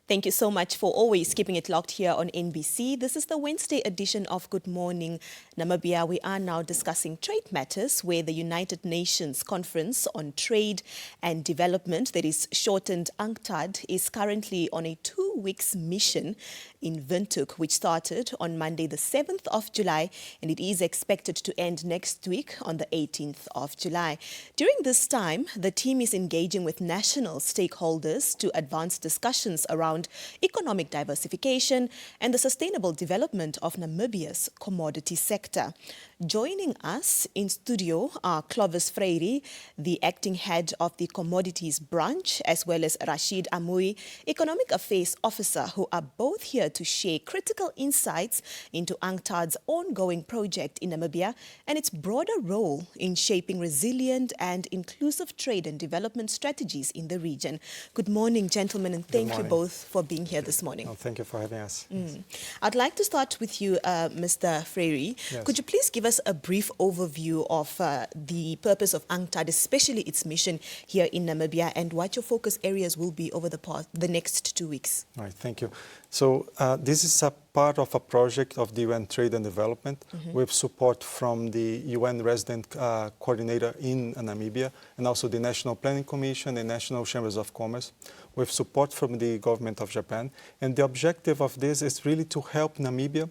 Thank you so much for always keeping it locked here on NBC. This is the Wednesday edition of Good Morning Namibia. We are now discussing trade matters where the United Nations Conference on Trade and Development, that is shortened UNCTAD, is currently on a 2 weeks mission in Windhoek, which started on Monday the 7th of July, and it is expected to end next week on the 18th of July. During this time, the team is engaging with national stakeholders to advance discussions around economic diversification and the sustainable development of Namibia's commodity sector. Joining us in studio are Clovis Freire, the acting head of the Commodities Branch, as well as Rachid Amui, Economic Affairs Officer, who are both here to share critical insights into UNCTAD's ongoing project in Namibia and its broader role in shaping resilient and inclusive trade and development strategies in the region. Good morning, gentlemen, and thank you both for being here this morning. Oh, thank you for having us. I'd like to start with you, Mr. Freire. Yes. Could you please give us a brief overview of the purpose of UNCTAD, especially its mission here in Namibia, and what your focus areas will be over the next 2 weeks? All right, thank you. So this is a part of a project of the UN Trade and Development with support from the UN Resident Coordinator in Namibia and also the National Planning Commission and National Chambers of Commerce with support from the government of Japan. And the objective of this is really to help Namibia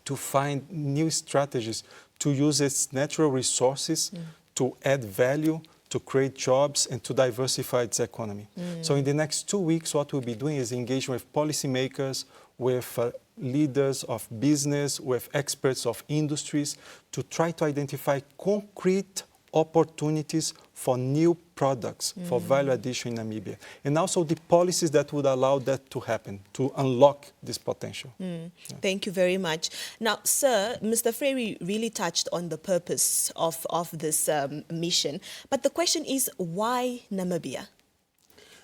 to find new strategies to use its natural resources to add value, to create jobs, and to diversify its economy. So in the next 2 weeks, what we'll be doing is engaging with policymakers, with leaders of business, with experts of industries, to try to identify concrete opportunities for new products, for value addition in Namibia, and also the policies that would allow that to happen, to unlock this potential. Thank you very much. Now, sir, Mr. Freire really touched on the purpose of this mission, but the question is, why Namibia?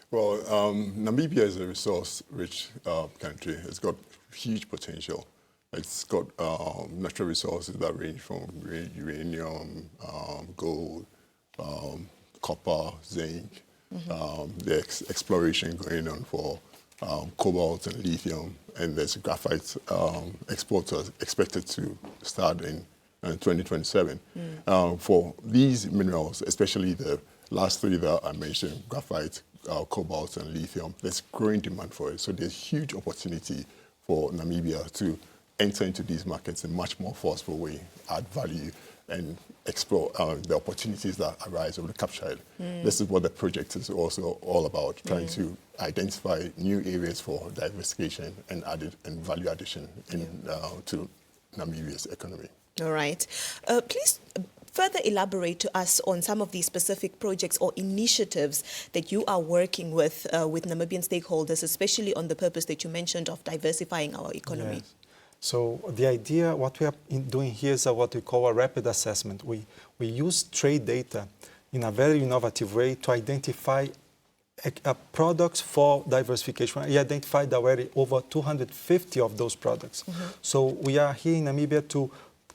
Well, Namibia is a resource-rich country. It's got huge potential. It's got natural resources that range from uranium, gold, copper, zinc. There's exploration going on for cobalt and lithium, and there's graphite exports expected to start in 2027. For these minerals, especially the last three that I mentioned, graphite, cobalt, and lithium, there's growing demand for it. So there's huge opportunity for Namibia to enter into these markets in a much more forceful way, add value, and explore the opportunities that arise over the capture it. This is what the project is also all about, trying to identify new areas for diversification and value addition to Namibia's economy. All right. Please further elaborate to us on some of these specific projects or initiatives that you are working with Namibian stakeholders, especially on the purpose that you mentioned of diversifying our economy. Yes. So the idea, what we are doing here is what we call a rapid assessment. We use trade data in a very innovative way to identify products for diversification. We identified already over 250 of those products. So we are here in Namibia to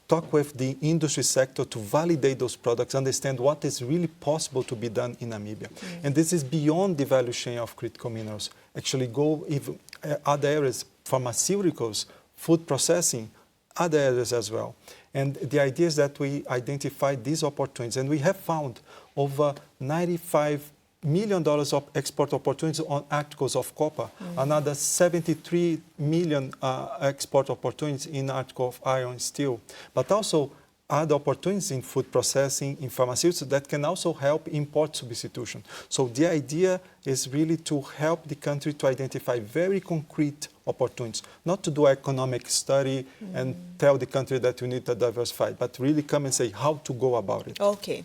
talk with the industry sector to validate those products, understand what is really possible to be done in Namibia. And this is beyond the value chain of critical minerals. Actually go even other areas, pharmaceuticals, food processing, other areas as well. And the idea is that we identify these opportunities, and we have found over $95 million of export opportunities on articles of copper, another 73 million export opportunities in article of iron and steel, but also other opportunities in food processing, in pharmaceuticals that can also help import substitution. So the idea is really to help the country to identify very concrete opportunities, not to do economic study and tell the country that we need to diversify, but really come and say how to go about it. Okay,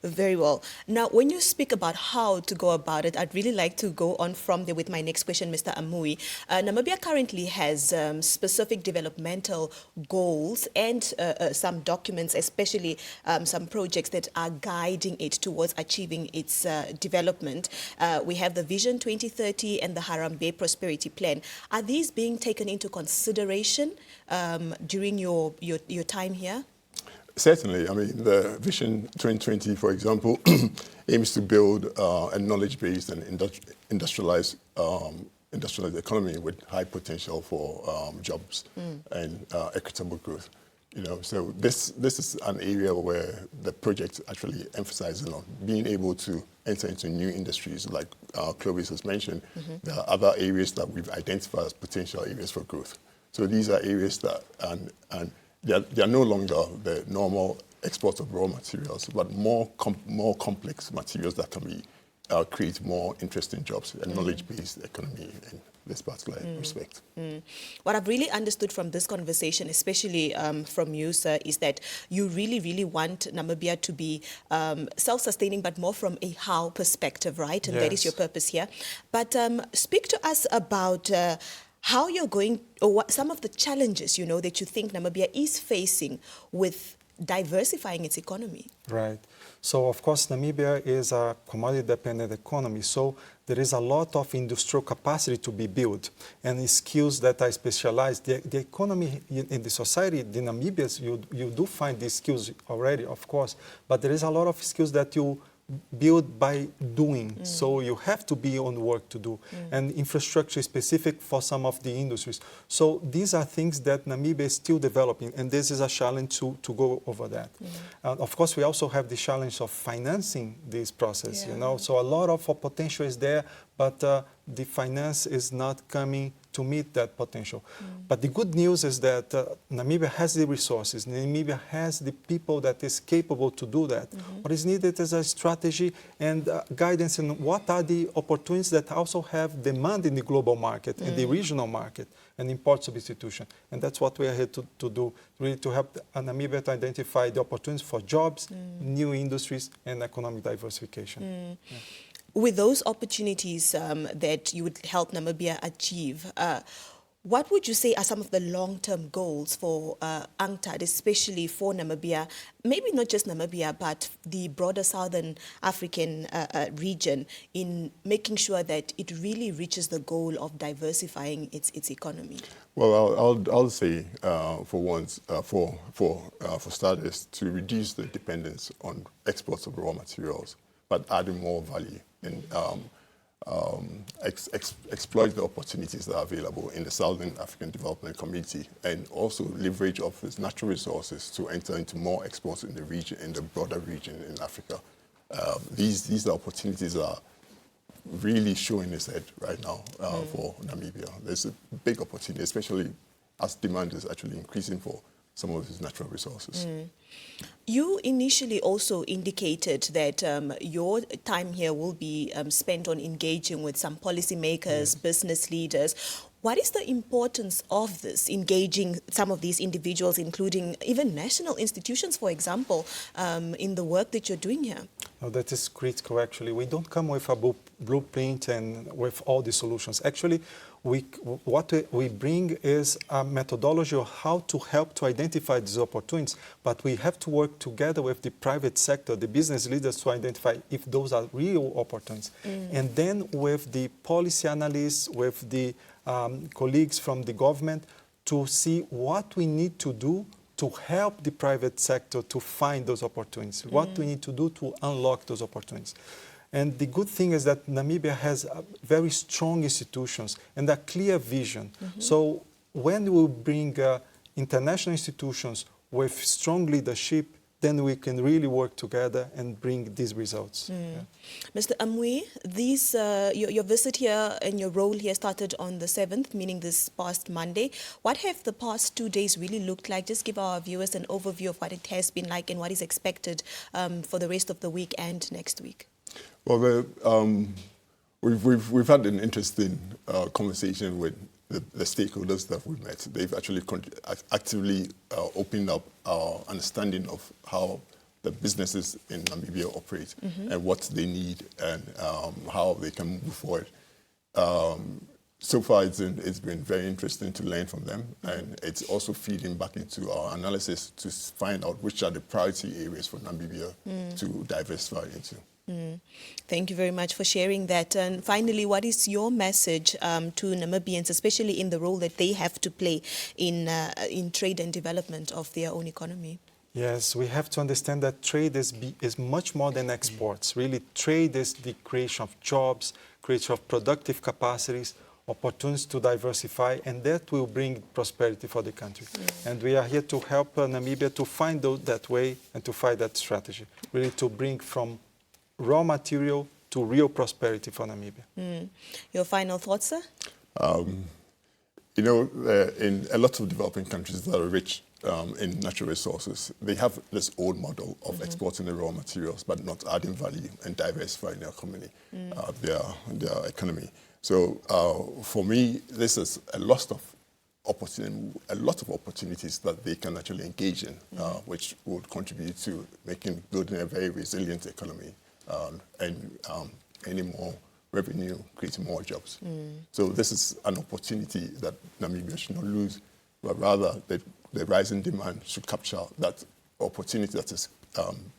very well. Now, when you speak about how to go about it, I'd really like to go on from there with my next question, Mr. Amui. Namibia currently has specific developmental goals and some documents, especially some projects that are guiding it towards achieving its development. We have the Vision 2030 and the Harambee Prosperity Plan. Are these being taken into consideration during your time here? Certainly. I mean, the Vision 2020, for example, aims to build a knowledge-based and industrialized industrialized economy with high potential for jobs and equitable growth. So this is an area where the project actually emphasizes on being able to enter into new industries, like Clovis has mentioned. There are other areas that we've identified as potential areas for growth. So these are areas that, and they are no longer the normal export of raw materials, but more complex materials that can be create more interesting jobs and knowledge-based economy in this particular respect. What I've really understood from this conversation, especially from you, sir, is that you really, really want Namibia to be self-sustaining, but more from a how perspective, right? And that is your purpose here. But speak to us about how you're going, or what some of the challenges, that you think Namibia is facing with diversifying its economy. Right. So, of course, Namibia is a commodity-dependent economy, so there is a lot of industrial capacity to be built and skills that are specialized. The economy in the society, the Namibians, you do find these skills already, of course, but there is a lot of skills that you build by doing. So you have to be on work to do. And infrastructure is specific for some of the industries. So these are things that Namibia is still developing, and this is a challenge to go over that. Of course, we also have the challenge of financing this process, So a lot of potential is there, but the finance is not coming to meet that potential. But the good news is that Namibia has the resources, Namibia has the people that is capable to do that. What is needed is a strategy and guidance in what are the opportunities that also have demand in the global market, in the regional market, and import substitution. And that's what we are here to do, really to help Namibia to identify the opportunities for jobs, new industries, and economic diversification. With those opportunities that you would help Namibia achieve, what would you say are some of the long-term goals for UNCTAD, especially for Namibia, maybe not just Namibia, but the broader Southern African region, in making sure that it really reaches the goal of diversifying its economy? Well, I'll say for once, for starters, to reduce the dependence on exports of raw materials, but adding more value and exploit the opportunities that are available in the Southern African Development Community, and also leverage of its natural resources to enter into more exports in the region, in the broader region in Africa. These are opportunities that are really showing its head right now for Namibia. There's a big opportunity, especially as demand is actually increasing for some of these natural resources. You initially also indicated that your time here will be spent on engaging with some policymakers, business leaders. What is the importance of this, engaging some of these individuals, including even national institutions, for example, in the work that you're doing here? No, that is critical, actually. We don't come with a blueprint and with all the solutions. Actually, what we bring is a methodology of how to help to identify these opportunities, but we have to work together with the private sector, the business leaders, to identify if those are real opportunities. And then with the policy analysts, with the colleagues from the government, to see what we need to do to help the private sector to find those opportunities, what we need to do to unlock those opportunities. And the good thing is that Namibia has very strong institutions and a clear vision. So when we bring international institutions with strong leadership, then we can really work together and bring these results. Mr. Amui, your visit here and your role here started on the 7th, meaning this past Monday. What have the past 2 days really looked like? Just give our viewers an overview of what it has been like and what is expected for the rest of the week and next week. Well, we've had an interesting conversation with the stakeholders that we've met. They've actually actively opened up our understanding of how the businesses in Namibia operate and what they need and how they can move forward. So far, it's been very interesting to learn from them, and it's also feeding back into our analysis to find out which are the priority areas for Namibia to diversify into. Thank you very much for sharing that. And finally, what is your message to Namibians, especially in the role that they have to play in trade and development of their own economy? Yes, we have to understand that trade is much more than exports. Really, trade is the creation of jobs, creation of productive capacities, opportunities to diversify, and that will bring prosperity for the country. And we are here to help Namibia to find that way and to find that strategy, really to bring from raw material to real prosperity for Namibia. Your final thoughts, sir? You know, in a lot of developing countries that are rich in natural resources, they have this old model of exporting the raw materials but not adding value and diversifying their economy. Their economy. So for me, this is a lot of opportunities that they can actually engage in, which would contribute to making good a very resilient economy and any more revenue, creating more jobs. So this is an opportunity that Namibia should not lose, but rather the rising demand should capture that opportunity that is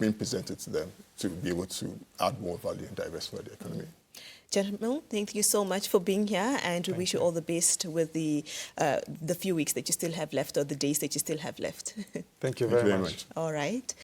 being presented to them to be able to add more value and diversify the economy. Gentlemen, thank you so much for being here, and we wish you all the best with the few weeks that you still have left, or the days that you still have left. Thank you very much. All right.